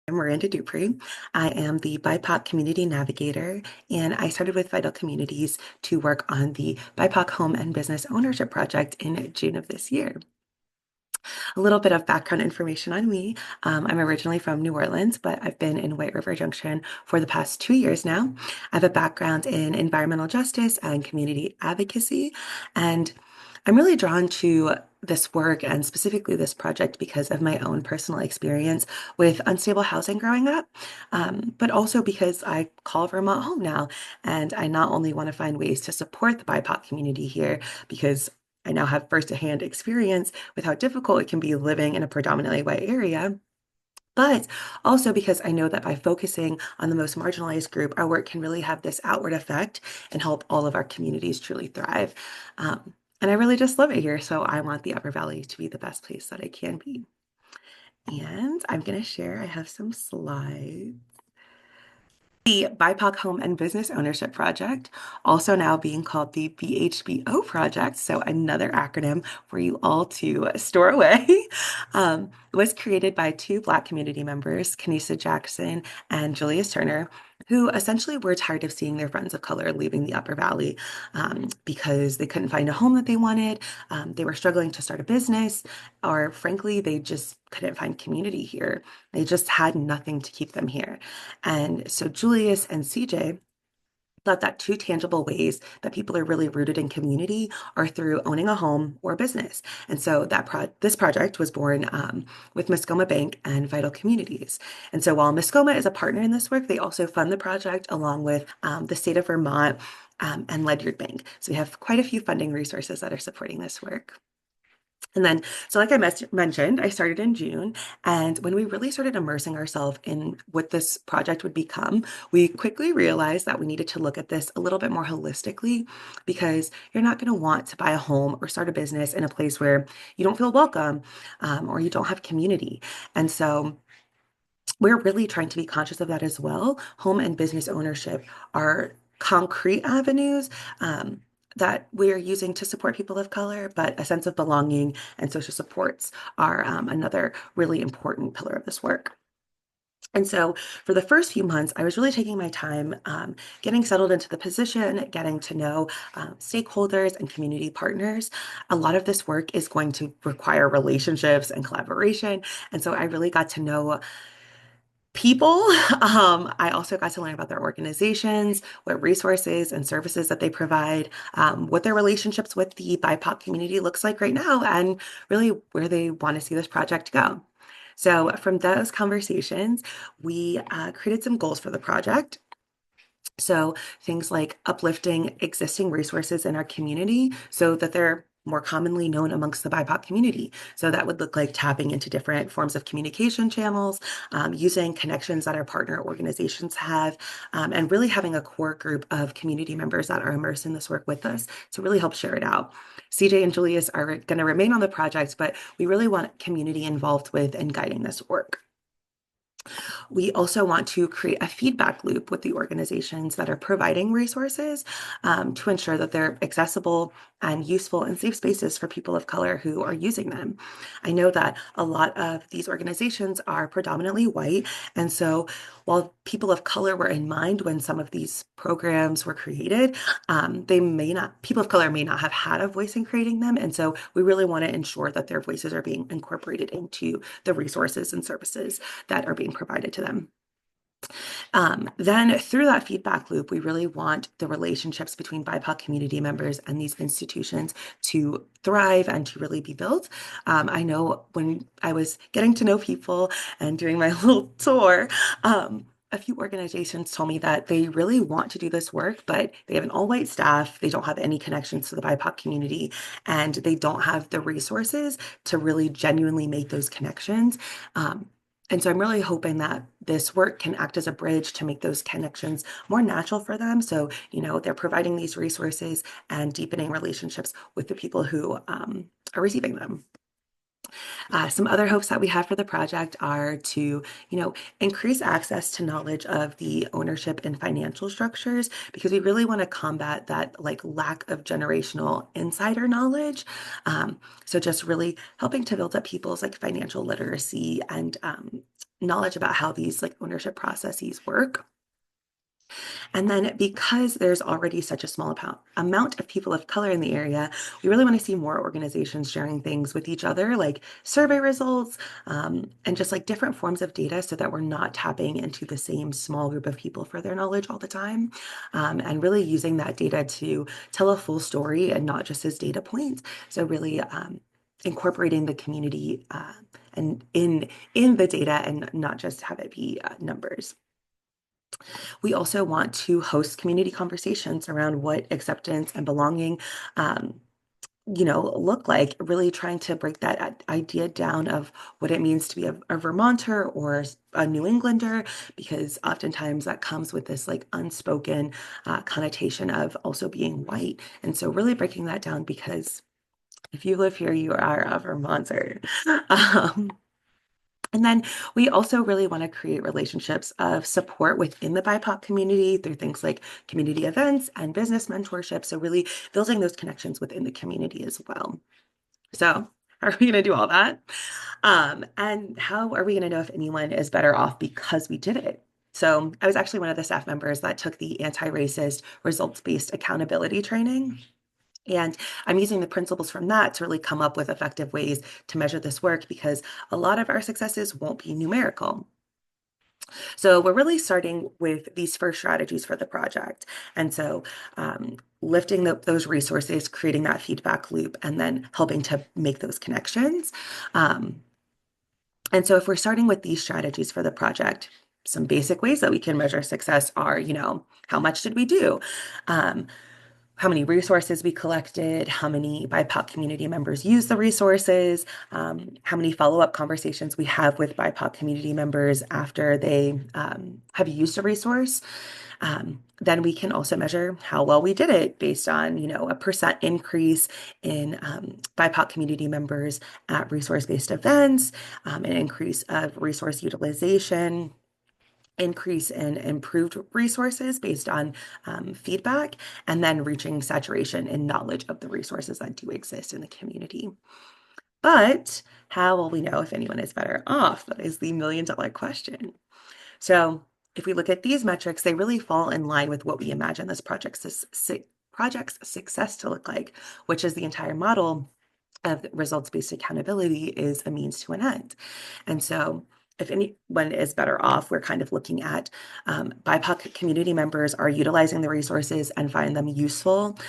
I'm Miranda Dupre. I am the BIPOC Community Navigator, and I started with Vital Communities to work on the BIPOC Home and Business Ownership Project in June of this year. A little bit of background information on me. I'm originally from New Orleans, but I've been in White River Junction for the past 2 years now. I have a background in environmental justice and community advocacy, and I'm really drawn to this work and specifically this project because of my own personal experience with unstable housing growing up, but also because I call Vermont home now. And I not only want to find ways to support the BIPOC community here because I now have firsthand experience with how difficult it can be living in a predominantly white area, but also because I know that by focusing on the most marginalized group, our work can really have this outward effect and help all of our communities truly thrive. And I really just love it here. So I want the Upper Valley to be the best place that it can be. And I'm going to share, I have some slides. The BIPOC Home and Business Ownership Project, also now being called the BHBO Project, so another acronym for you all to store away, was created by two Black community members, Kanisa Jackson and Julius Turner, who essentially were tired of seeing their friends of color leaving the Upper Valley because they couldn't find a home that they wanted. They were struggling to start a business, or frankly, they just couldn't find community here. They just had nothing to keep them here. And so Julius and CJ thought that two tangible ways that people are really rooted in community are through owning a home or a business. And so this project was born with Muskoma Bank and Vital Communities. And so while Muskoma is a partner in this work, they also fund the project along with the state of Vermont and Ledyard Bank. So we have quite a few funding resources that are supporting this work. And then, so like I mentioned, I started in June. And when we really started immersing ourselves in what this project would become, we quickly realized that we needed to look at this a little bit more holistically because you're not going to want to buy a home or start a business in a place where you don't feel welcome or you don't have community. And so we're really trying to be conscious of that as well. Home and business ownership are concrete avenues that we're using to support people of color, but a sense of belonging and social supports are another really important pillar of this work. And so for the first few months, I was really taking my time getting settled into the position, getting to know stakeholders and community partners. A lot of this work is going to require relationships and collaboration. And so I really got to know people. I also got to learn about their organizations, what resources and services that they provide, what their relationships with the BIPOC community looks like right now, and really where they want to see this project go. So from those conversations, we created some goals for the project. So things like uplifting existing resources in our community so that they're more commonly known amongst the BIPOC community. So that would look like tapping into different forms of communication channels, using connections that our partner organizations have, and really having a core group of community members that are immersed in this work with us to really help share it out. CJ and Julius are going to remain on the project, but we really want community involved with and guiding this work. We also want to create a feedback loop with the organizations that are providing resources to ensure that they're accessible and useful and safe spaces for people of color who are using them. I know that a lot of these organizations are predominantly white, and so while people of color were in mind when some of these programs were created, people of color may not have had a voice in creating them, and so we really want to ensure that their voices are being incorporated into the resources and services that are being provided to them. Then through that feedback loop, we really want the relationships between BIPOC community members and these institutions to thrive and to really be built. I know when I was getting to know people and doing my little tour, a few organizations told me that they really want to do this work, but they have an all-white staff, they don't have any connections to the BIPOC community, and they don't have the resources to really genuinely make those connections. And so I'm really hoping that this work can act as a bridge to make those connections more natural for them. So, they're providing these resources and deepening relationships with the people who are receiving them. Some other hopes that we have for the project are to, increase access to knowledge of the ownership and financial structures, because we really want to combat that lack of generational insider knowledge. So just really helping to build up people's financial literacy and knowledge about how these like ownership processes work. And then because there's already such a small amount of people of color in the area, we really want to see more organizations sharing things with each other, like survey results, and just like different forms of data so that we're not tapping into the same small group of people for their knowledge all the time. And really using that data to tell a full story and not just as data points. So really incorporating the community and in the data and not just have it be numbers. We also want to host community conversations around what acceptance and belonging, um, look like, really trying to break that idea down of what it means to be a Vermonter or a New Englander, because oftentimes that comes with this like unspoken connotation of also being white. And so really breaking that down because if you live here, you are a Vermonter. Um, and then we also really want to create relationships of support within the BIPOC community through things like community events and business mentorship. So really building those connections within the community as well. So are we going to do all that? And how are we going to know if anyone is better off because we did it? So I was actually one of the staff members that took the anti-racist results-based accountability training. And I'm using the principles from that to really come up with effective ways to measure this work because a lot of our successes won't be numerical. So we're really starting with these first strategies for the project. And so lifting those resources, creating that feedback loop, and then helping to make those connections. And so if we're starting with these strategies for the project, some basic ways that we can measure success are, how much did we do? How many resources we collected, how many BIPOC community members use the resources, how many follow-up conversations we have with BIPOC community members after they have used a resource. Then we can also measure how well we did it based on, a percent increase in BIPOC community members at resource-based events, an increase of resource utilization, increase in improved resources based on feedback, and then reaching saturation in knowledge of the resources that do exist in the community. But how will we know if anyone is better off? That is the million-dollar question. So if we look at these metrics, they really fall in line with what we imagine this project's success to look like, which is the entire model of results-based accountability is a means to an end. And so if anyone is better off, we're kind of looking at BIPOC community members are utilizing the resources and find them useful.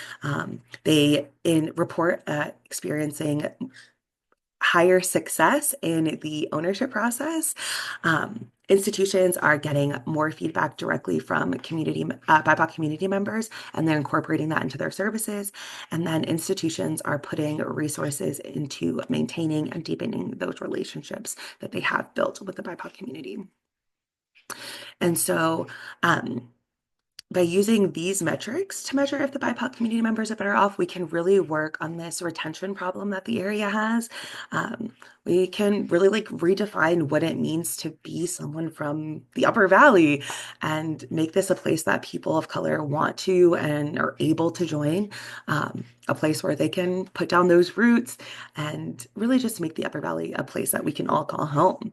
They report experiencing higher success in the ownership process. Institutions are getting more feedback directly from BIPOC community members, and they're incorporating that into their services. And then institutions are putting resources into maintaining and deepening those relationships that they have built with the BIPOC community. And so by using these metrics to measure if the BIPOC community members are better off, we can really work on this retention problem that the area has. We can really like redefine what it means to be someone from the Upper Valley and make this a place that people of color want to and are able to join, a place where they can put down those roots and really just make the Upper Valley a place that we can all call home.